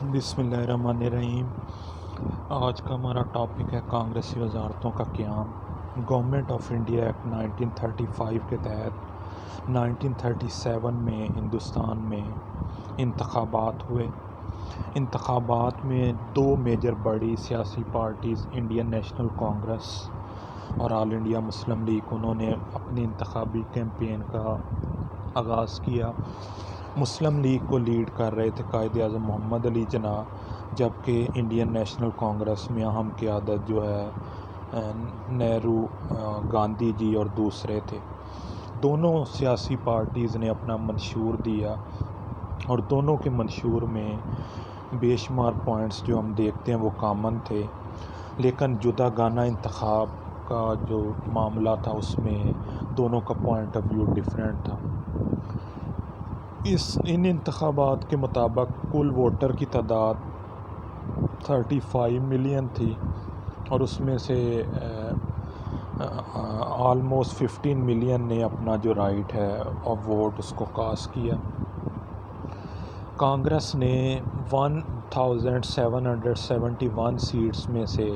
بسم اللہ الرحمن الرحیم۔ آج کا ہمارا ٹاپک ہے کانگریسی وزارتوں کا قیام۔ گورنمنٹ آف انڈیا ایکٹ 1935 کے تحت 1937 میں ہندوستان میں انتخابات ہوئے۔ انتخابات میں دو میجر بڑی سیاسی پارٹیز انڈین نیشنل کانگریس اور آل انڈیا مسلم لیگ، انہوں نے اپنی انتخابی کیمپین کا آغاز کیا۔ مسلم لیگ کو لیڈ کر رہے تھے قائد اعظم محمد علی جناح، جبکہ انڈین نیشنل کانگریس میں اہم قیادت جو ہے نہرو، گاندھی جی اور دوسرے تھے۔ دونوں سیاسی پارٹیز نے اپنا منشور دیا اور دونوں کے منشور میں بے شمار پوائنٹس جو ہم دیکھتے ہیں وہ کامن تھے، لیکن جداگانہ انتخاب کا جو معاملہ تھا اس میں دونوں کا پوائنٹ آف ویو ڈیفرنٹ تھا۔ ان انتخابات کے مطابق کل ووٹر کی تعداد 35 ملین تھی اور اس میں سے آلموسٹ 15 ملین نے اپنا جو رائٹ ہے آف ووٹ اس کو کاسٹ کیا۔ کانگریس نے 1771 سیٹس میں سے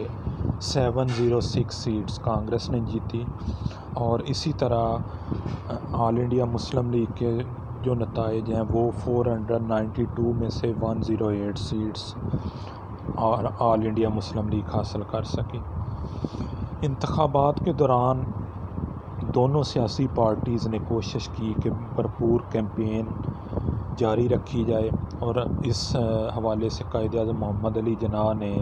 706 سیٹس کانگریس نے جیتی، اور اسی طرح آل انڈیا مسلم لیگ کے جو نتائج ہیں وہ 492 میں سے 108 سیٹس اور آل انڈیا مسلم لیگ حاصل کر سکی۔ انتخابات کے دوران دونوں سیاسی پارٹیز نے کوشش کی کہ بھرپور کیمپین جاری رکھی جائے، اور اس حوالے سے قائد اعظم محمد علی جناح نے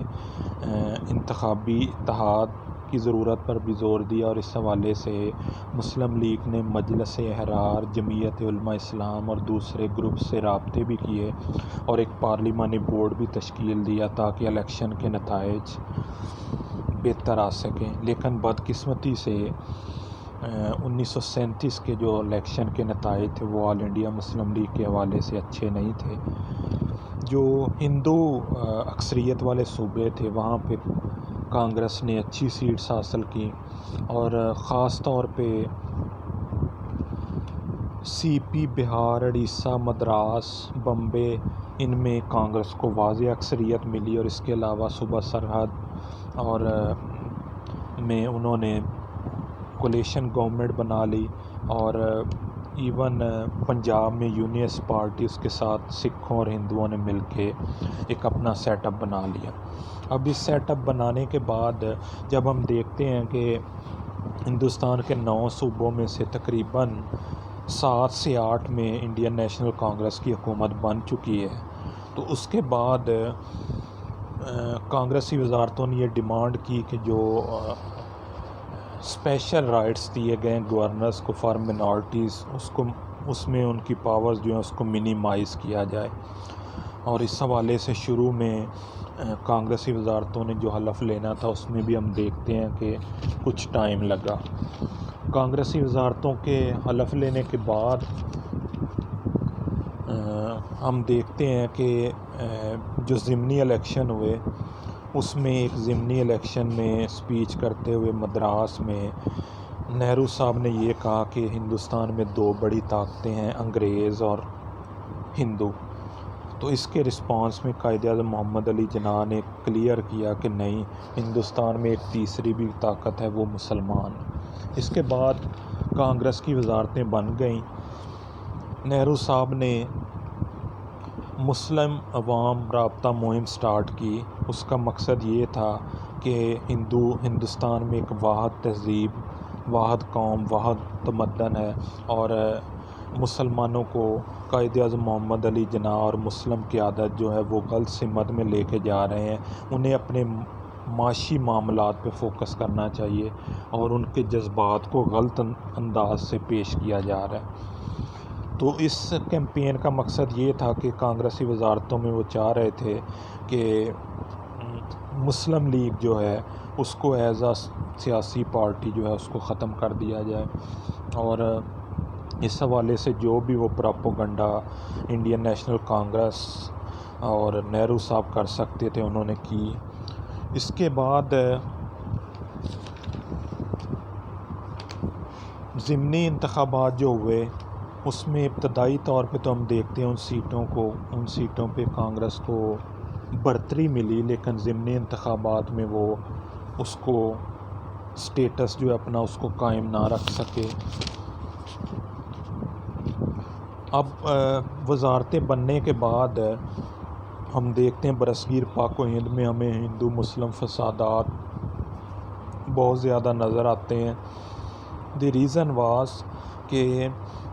انتخابی اتحاد کی ضرورت پر بھی زور دیا، اور اس حوالے سے مسلم لیگ نے مجلس احرار، جمعیت علماء اسلام اور دوسرے گروپ سے رابطے بھی کیے اور ایک پارلیمانی بورڈ بھی تشکیل دیا تاکہ الیکشن کے نتائج بہتر آ سکیں۔ لیکن بدقسمتی سے 1937 کے جو الیکشن کے نتائج تھے وہ آل انڈیا مسلم لیگ کے حوالے سے اچھے نہیں تھے۔ جو ہندو اکثریت والے صوبے تھے وہاں پہ کانگریس نے اچھی سیٹس حاصل کی، اور خاص طور پہ سی پی، بہار، اڑیسہ، مدراس، بمبے، ان میں کانگریس کو واضح اکثریت ملی، اور اس کے علاوہ صوبہ سرحد اور میں انہوں نے کولیشن گورنمنٹ بنا لی، اور ایون پنجاب میں یونینسٹ پارٹیز کے ساتھ سکھوں اور ہندوؤں نے مل کے ایک اپنا سیٹ اپ بنا لیا۔ اب اس سیٹ اپ بنانے کے بعد جب ہم دیکھتے ہیں کہ ہندوستان کے 9 صوبوں میں سے تقریباً 7 سے 8 میں انڈین نیشنل کانگریس کی حکومت بن چکی ہے، تو اس کے بعد کانگریسی وزارتوں نے یہ ڈیمانڈ کی کہ جو اسپیشل رائٹس دیے گئے ہیں گورنرز کو فار منارٹیز، اس میں ان کی پاورز جو ہیں اس کو منیمائز کیا جائے، اور اس حوالے سے شروع میں کانگریسی وزارتوں نے جو حلف لینا تھا اس میں بھی ہم دیکھتے ہیں کہ کچھ ٹائم لگا۔ کانگریسی وزارتوں کے حلف لینے کے بعد ہم دیکھتے ہیں کہ جو ضمنی الیکشن ہوئے اس میں ایک ضمنی الیکشن میں اسپیچ کرتے ہوئے مدراس میں نہرو صاحب نے یہ کہا کہ ہندوستان میں 2 بڑی طاقتیں ہیں، انگریز اور ہندو۔ تو اس کے رسپانس میں قائد اعظم محمد علی جناح نے کلیئر کیا کہ نہیں، ہندوستان میں ایک تیسری بھی طاقت ہے، وہ مسلمان۔ اس کے بعد کانگریس کی وزارتیں بن گئیں۔ نہرو صاحب نے مسلم عوام رابطہ مہم سٹارٹ کی۔ اس کا مقصد یہ تھا کہ ہندوستان میں ایک واحد تہذیب، واحد قوم، واحد تمدن ہے، اور مسلمانوں کو قائد اعظم محمد علی جناح اور مسلم قیادت جو ہے وہ غلط سمت میں لے کے جا رہے ہیں، انہیں اپنے معاشی معاملات پہ فوکس کرنا چاہیے، اور ان کے جذبات کو غلط انداز سے پیش کیا جا رہا ہے۔ تو اس کیمپین کا مقصد یہ تھا کہ کانگریسی وزارتوں میں وہ چاہ رہے تھے کہ مسلم لیگ جو ہے اس کو ایز اے سیاسی پارٹی جو ہے اس کو ختم کر دیا جائے، اور اس حوالے سے جو بھی وہ پراپوگنڈا انڈین نیشنل کانگریس اور نہرو صاحب کر سکتے تھے انہوں نے کی۔ اس کے بعد ضمنی انتخابات جو ہوئے اس میں ابتدائی طور پہ تو ہم دیکھتے ہیں ان سیٹوں پہ کانگریس کو برتری ملی، لیکن ضمنی انتخابات میں وہ اس کو سٹیٹس جو ہے اپنا اس کو قائم نہ رکھ سکے۔ اب وزارتیں بننے کے بعد ہم دیکھتے ہیں برصغیر پاک و ہند میں ہمیں ہندو مسلم فسادات بہت زیادہ نظر آتے ہیں۔ دی ریزن واز کہ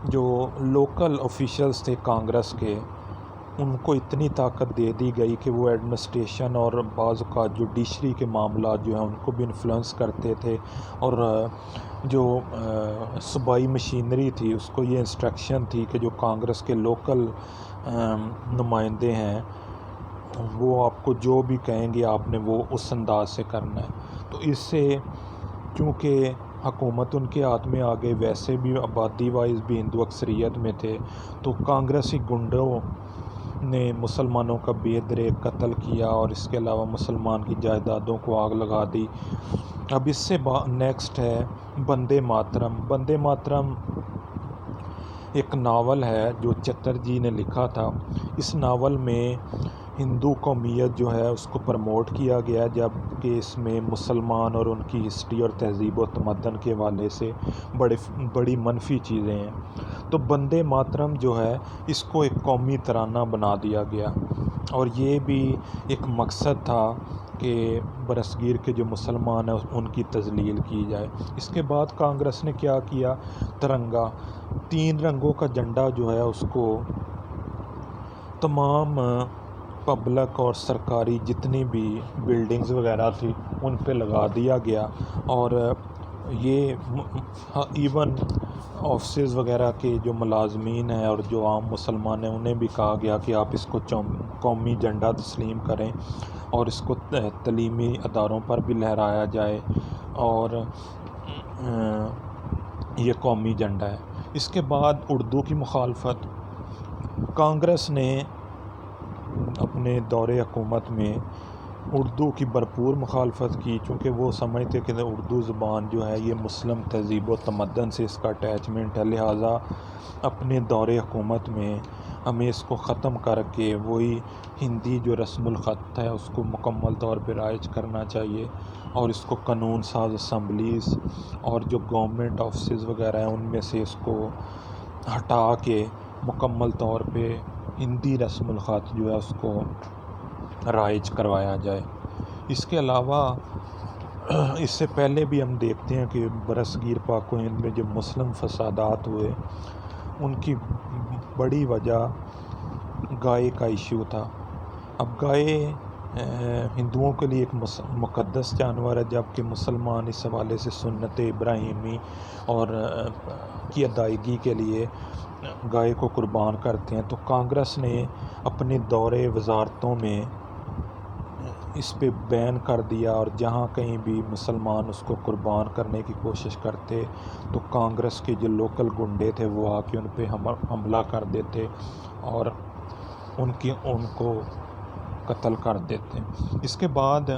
جو لوکل آفیشلز تھے کانگریس کے، ان کو اتنی طاقت دے دی گئی کہ وہ ایڈمنسٹریشن اور بعض اوقات جوڈیشری کے معاملات جو ہیں ان کو بھی انفلوئنس کرتے تھے، اور جو صوبائی مشینری تھی اس کو یہ انسٹرکشن تھی کہ جو کانگریس کے لوکل نمائندے ہیں وہ آپ کو جو بھی کہیں گے آپ نے وہ اس انداز سے کرنا ہے۔ تو اس سے چونکہ حکومت ان کے ہاتھ میں آ گئی، ویسے بھی آبادی وائز بھی ہندو اکثریت میں تھے، تو کانگریسی گنڈوں نے مسلمانوں کا بے دریغ قتل کیا اور اس کے علاوہ مسلمان کی جائیدادوں کو آگ لگا دی۔ اب اس سے نیکسٹ ہے بندے ماترم۔ بندے ماترم ایک ناول ہے جو چتر جی نے لکھا تھا۔ اس ناول میں ہندو قومیت جو ہے اس کو پروموٹ کیا گیا، جبکہ اس میں مسلمان اور ان کی ہسٹری اور تہذیب و تمدن کے حوالے سے بڑی منفی چیزیں ہیں۔ تو بندے ماترم جو ہے اس کو ایک قومی ترانہ بنا دیا گیا، اور یہ بھی ایک مقصد تھا کہ برصغیر کے جو مسلمان ہیں ان کی تذلیل کی جائے۔ اس کے بعد کانگریس نے کیا کیا، ترنگا 3 رنگوں کا جھنڈا جو ہے اس کو تمام پبلک اور سرکاری جتنی بھی بلڈنگز وغیرہ تھی ان پہ لگا دیا گیا، اور یہ ایون آفسز وغیرہ کے جو ملازمین ہیں اور جو عام مسلمان ہیں انہیں بھی کہا گیا کہ آپ اس کو قومی جھنڈا تسلیم کریں اور اس کو تعلیمی اداروں پر بھی لہرایا جائے، اور یہ قومی جھنڈا ہے۔ اس کے بعد اردو کی مخالفت، کانگریس نے اپنے دور حکومت میں اردو کی بھرپور مخالفت کی، چونکہ وہ سمجھتے کہ اردو زبان جو ہے یہ مسلم تہذیب و تمدن سے اس کا اٹیچمنٹ ہے، لہٰذا اپنے دور حکومت میں ہمیں اس کو ختم کر کے وہی ہندی جو رسم الخط ہے اس کو مکمل طور پہ رائج کرنا چاہیے، اور اس کو قانون ساز اسمبلیز اور جو گورنمنٹ آفسز وغیرہ ہیں ان میں سے اس کو ہٹا کے مکمل طور پہ ہندی رسم الخط جو ہے اس کو رائج کروایا جائے۔ اس کے علاوہ اس سے پہلے بھی ہم دیکھتے ہیں کہ برصغیر پاک و ہند میں جو مسلم فسادات ہوئے ان کی بڑی وجہ گائے کا ایشو تھا۔ اب گائے ہندوؤں کے لیے ایک مقدس جانور ہے، جبکہ مسلمان اس حوالے سے سنت ابراہیمی اور کی ادائیگی کے لیے گائے کو قربان کرتے ہیں۔ تو کانگریس نے اپنے دور وزارتوں میں اس پہ بین کر دیا، اور جہاں کہیں بھی مسلمان اس کو قربان کرنے کی کوشش کرتے تو کانگریس کے جو لوکل گنڈے تھے وہ آ کے ان پہ حملہ کر دیتے اور ان کو قتل کر دیتے۔ اس کے بعد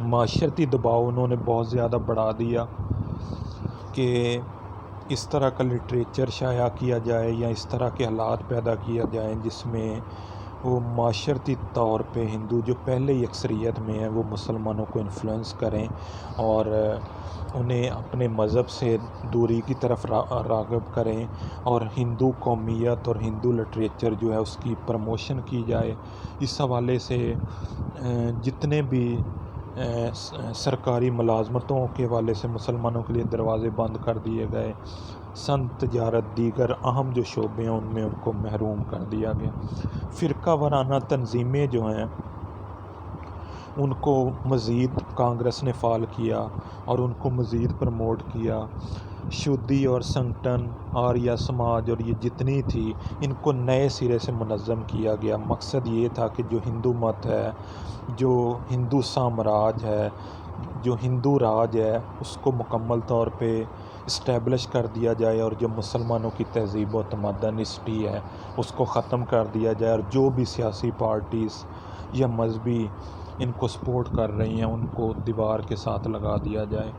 معاشرتی دباؤ انہوں نے بہت زیادہ بڑھا دیا کہ اس طرح کا لٹریچر شائع کیا جائے یا اس طرح کے حالات پیدا کیا جائیں جس میں وہ معاشرتی طور پہ ہندو جو پہلے ہی اکثریت میں ہیں وہ مسلمانوں کو انفلوئنس کریں اور انہیں اپنے مذہب سے دوری کی طرف راغب کریں، اور ہندو قومیت اور ہندو لٹریچر جو ہے اس کی پروموشن کی جائے۔ اس حوالے سے جتنے بھی سرکاری ملازمتوں کے حوالے سے مسلمانوں کے لیے دروازے بند کر دیے گئے، صنعت، تجارت، دیگر اہم جو شعبے ہیں ان میں ان کو محروم کر دیا گیا۔ فرقہ وارانہ تنظیمیں جو ہیں ان کو مزید کانگریس نے فعال کیا اور ان کو مزید پروموٹ کیا۔ شودی اور سنگٹن، آریہ سماج اور یہ جتنی تھی ان کو نئے سرے سے منظم کیا گیا۔ مقصد یہ تھا کہ جو ہندو مت ہے، جو ہندو سامراج ہے، جو ہندو راج ہے اس کو مکمل طور پہ اسٹیبلش کر دیا جائے، اور جو مسلمانوں کی تہذیب و تمدن ہسٹری ہے اس کو ختم کر دیا جائے، اور جو بھی سیاسی پارٹیز یا مذہبی ان کو سپورٹ کر رہی ہیں ان کو دیوار کے ساتھ لگا دیا جائے۔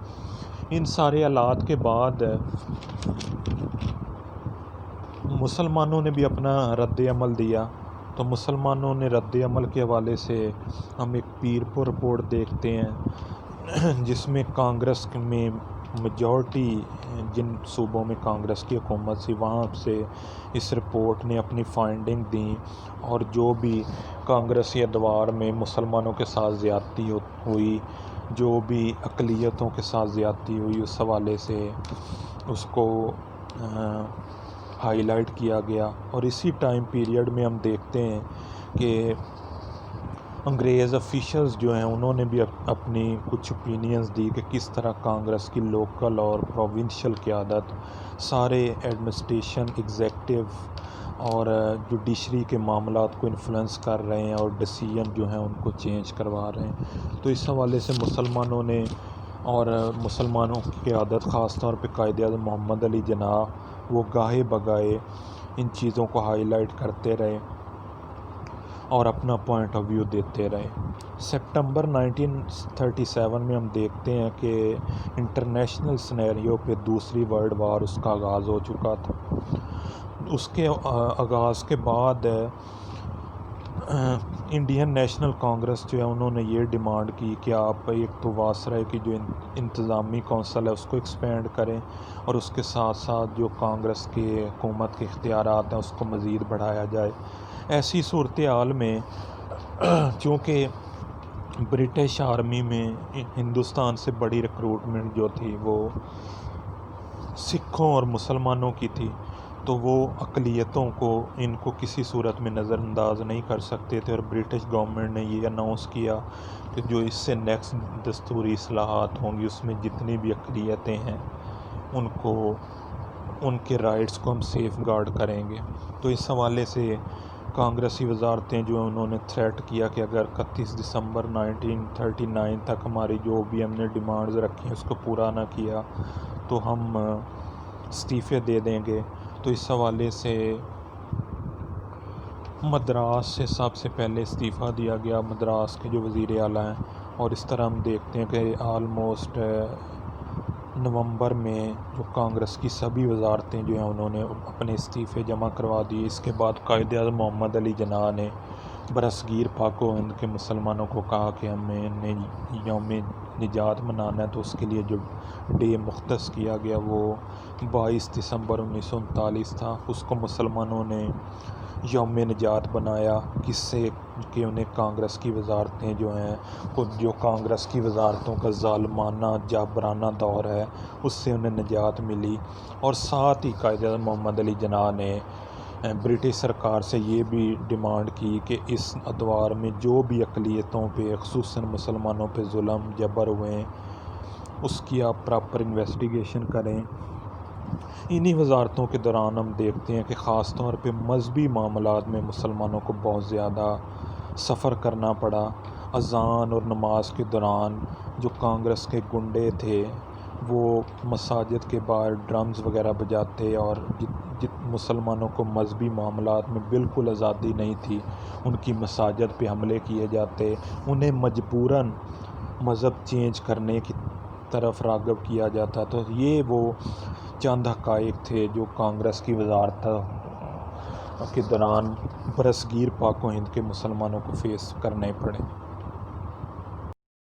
ان سارے حالات کے بعد مسلمانوں نے بھی اپنا رد عمل دیا، تو مسلمانوں نے رد عمل کے حوالے سے ہم ایک پیر پور رپورٹ دیکھتے ہیں جس میں کانگریس میں میجورٹی جن صوبوں میں کانگریس کی حکومت تھی وہاں سے اس رپورٹ نے اپنی فائنڈنگ دیں، اور جو بھی کانگریسی ادوار میں مسلمانوں کے ساتھ زیادتی ہوئی، جو بھی اقلیتوں کے ساتھ زیادتی ہوئی، اس حوالے سے اس کو ہائی لائٹ کیا گیا۔ اور اسی ٹائم پیریڈ میں ہم دیکھتے ہیں کہ انگریز آفیشلز جو ہیں انہوں نے بھی اپنی کچھ اوپینینز دی کہ کس طرح کانگریس کی لوکل اور پروونشل قیادت سارے ایڈمنسٹریشن، ایگزیکٹو اور جوڈیشری کے معاملات کو انفلوئنس کر رہے ہیں اور ڈیسیجن جو ہیں ان کو چینج کروا رہے ہیں۔ تو اس حوالے سے مسلمانوں نے اور مسلمانوں کی قیادت خاص طور پہ قائد اعظم محمد علی جناح وہ گاہے بگاہے ان چیزوں کو ہائی لائٹ کرتے رہے اور اپنا پوائنٹ آف ویو دیتے رہے۔ سپٹمبر 1937 میں ہم دیکھتے ہیں کہ انٹرنیشنل سینیریو پہ دوسری ورلڈ وار اس کا آغاز ہو چکا تھا۔ اس کے آغاز کے بعد انڈین نیشنل کانگریس جو ہے انہوں نے یہ ڈیمانڈ کی کہ آپ ایک تو واسرائے کی جو انتظامی کونسل ہے اس کو ایکسپینڈ کریں، اور اس کے ساتھ ساتھ جو کانگریس کے حکومت کے اختیارات ہیں اس کو مزید بڑھایا جائے۔ ایسی صورتحال میں چونکہ برٹش آرمی میں ہندوستان سے بڑی ریکروٹمنٹ جو تھی وہ سکھوں اور مسلمانوں کی تھی، تو وہ اقلیتوں کو ان کو کسی صورت میں نظر انداز نہیں کر سکتے تھے، اور برٹش گورنمنٹ نے یہ اناؤنس کیا کہ جو اس سے نیکسٹ دستوری اصلاحات ہوں گی اس میں جتنی بھی اقلیتیں ہیں ان کو ان کے رائٹس کو ہم سیف گارڈ کریں گے۔ تو اس حوالے سے کانگریسی وزارتیں جو ہیں انہوں نے تھریٹ کیا کہ اگر 31 دسمبر 1939 تک ہماری جو بھی ہم نے ڈیمانڈز رکھی ہیں اس کو پورا نہ کیا تو ہم استعفے دے دیں گے۔ تو اس حوالے سے مدراس سے سب سے پہلے استعفیٰ دیا گیا، مدراس کے جو وزیر اعلیٰ ہیں، اور اس طرح ہم دیکھتے ہیں کہ آلموسٹ نومبر میں جو کانگریس کی سبھی وزارتیں جو ہیں انہوں نے اپنے استعفے جمع کروا دیے۔ اس کے بعد قائد اعظم محمد علی جناح نے برصغیر پاک و ہند کے مسلمانوں کو کہا کہ ہمیں یوم نجات منانا ہے، تو اس کے لیے جو ڈے مختص کیا گیا وہ 22 دسمبر 1939 تھا۔ اس کو مسلمانوں نے یوم نجات بنایا، کس سے کہ انہیں کانگریس کی وزارتیں جو ہیں جو کانگریس کی وزارتوں کا ظالمانہ جابرانہ دور ہے اس سے انہیں نجات ملی۔ اور ساتھ ہی قائد اعظم محمد علی جناح نے برٹش سرکار سے یہ بھی ڈیمانڈ کی کہ اس ادوار میں جو بھی اقلیتوں پہ خصوصاً مسلمانوں پہ ظلم جبر ہوئے ہیں اس کی آپ پراپر انویسٹیگیشن کریں۔ انہی وزارتوں کے دوران ہم دیکھتے ہیں کہ خاص طور پہ مذہبی معاملات میں مسلمانوں کو بہت زیادہ سفر کرنا پڑا۔ اذان اور نماز کے دوران جو کانگریس کے گنڈے تھے وہ مساجد کے باہر ڈرمز وغیرہ بجاتے، اور مسلمانوں کو مذہبی معاملات میں بالکل آزادی نہیں تھی، ان کی مساجد پہ حملے کیے جاتے، انہیں مجبوراً مذہب چینج کرنے کی طرف راغب کیا جاتا۔ تو یہ وہ چند حقائق تھے جو کانگریس کی وزارت کے دوران برصغیر پاک و ہند کے مسلمانوں کو فیس کرنے پڑے۔